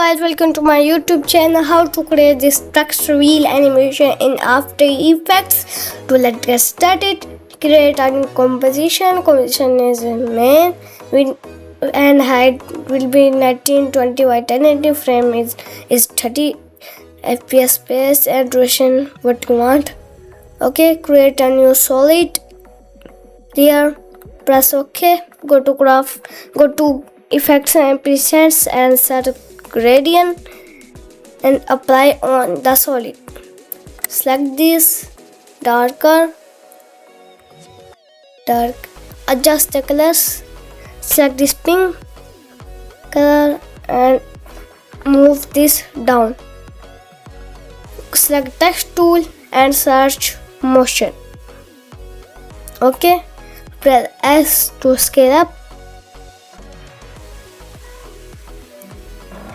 Guys, welcome to my YouTube channel. How to create this text reveal animation in After Effects. To let's get started. Create a new composition. Composition is in main and height will be 1920 by 1080. Frame is 30 fps space and duration what you want. Okay, create a new solid. Here, press OK. Go to graph. Go to effects and presets and set gradient and apply on the solid. Select this dark, adjust the colors, select this pink color and move this down. Select text tool and search motion. Okay, press S to scale up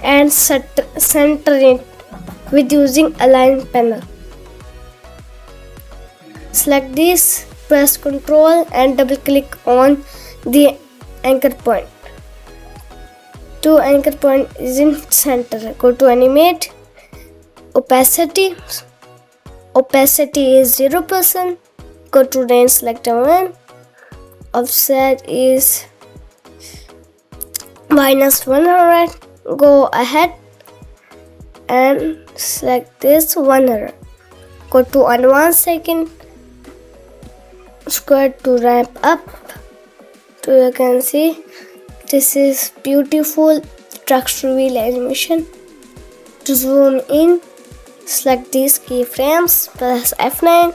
and center it with using align panel. Select this, press Ctrl and double click on the anchor point. To anchor point is in center. Go to animate, opacity is 0%. Go to range selector 1, offset is -100. Go ahead and select this 100. Go to advanced second, square to ramp up. So you can see this is beautiful text reveal animation. To zoom in, select these keyframes, press F9.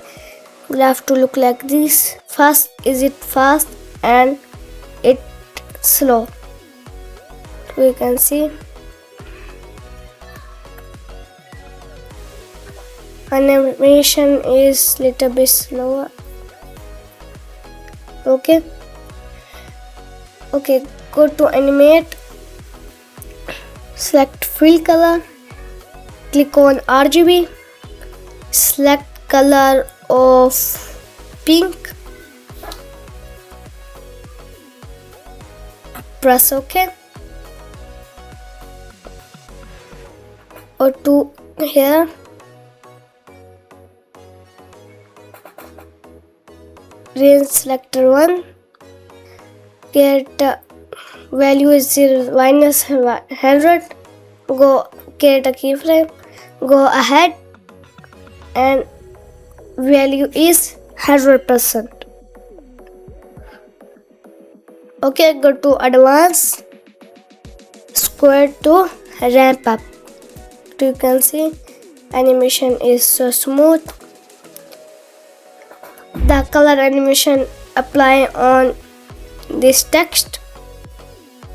Will have to look like this. First is it fast and it slow. We can see animation is little bit slower. Okay, go to animate, select fill color, click on RGB, select color of pink, press OK. Or to here, range selector 1, get value is -100. Go create a keyframe, go ahead and value is 100%. Okay, go to advanced, square to ramp up. You can see animation is so smooth. The color animation apply on this text.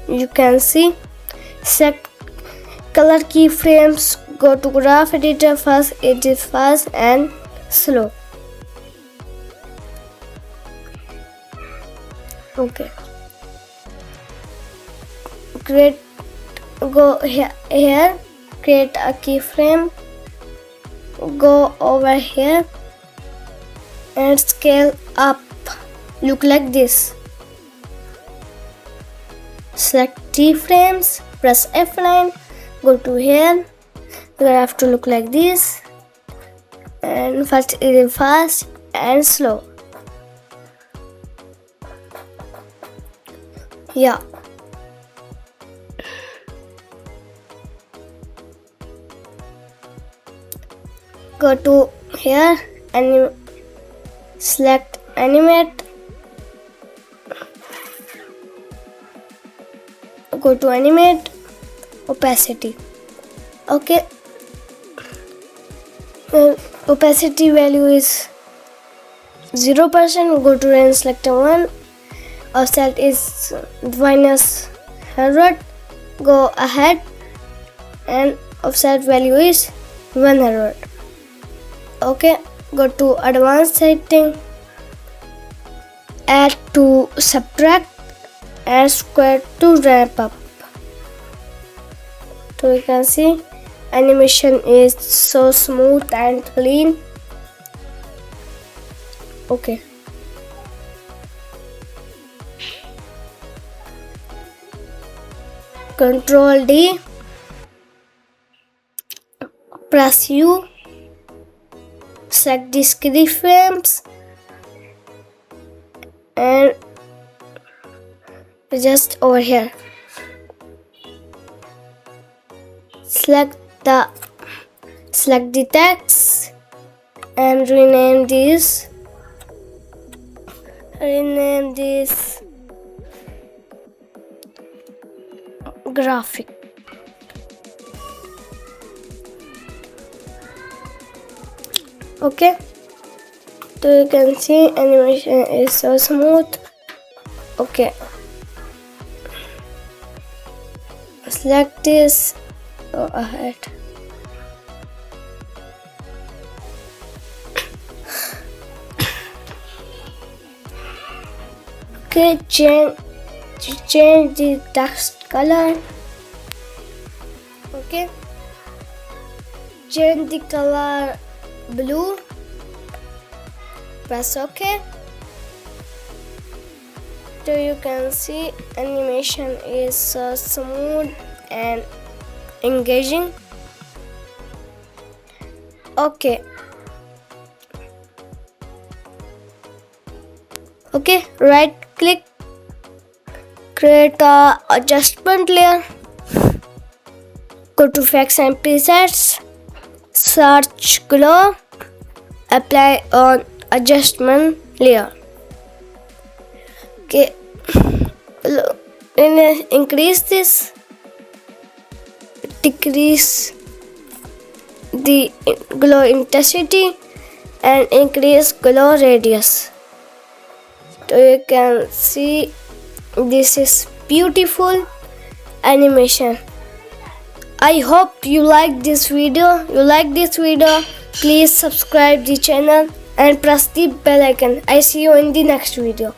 You can see select color keyframes, go to graph editor first. It is fast and slow. Okay, great. Go here, create a keyframe, go over here and scale up, look like this. Select keyframes, press F9, go to here, you have to look like this, and first it is fast and slow. Yeah, go to here and select animate, go to animate, opacity. Okay, opacity value is 0%. Go to range selector 1, offset is -100. Go ahead and offset value is 100. Okay, go to advanced setting, add to subtract and square to ramp up. So you can see animation is so smooth and clean. Okay, Control D press U, select these keyframes and just over here. Select the text and rename this. Graphic. Okay, so you can see animation is so smooth. Okay, select this, go ahead. Okay, change the text color. Okay, change the color blue. Press OK. So you can see animation is so smooth and engaging. Okay, right click, create a adjustment layer, go to effects and presets, search glow, apply on adjustment layer. Okay, increase this, decrease the glow intensity and increase glow radius. So you can see this is beautiful animation. I hope you like this video. Please subscribe the channel and press the bell icon. I see you in the next video.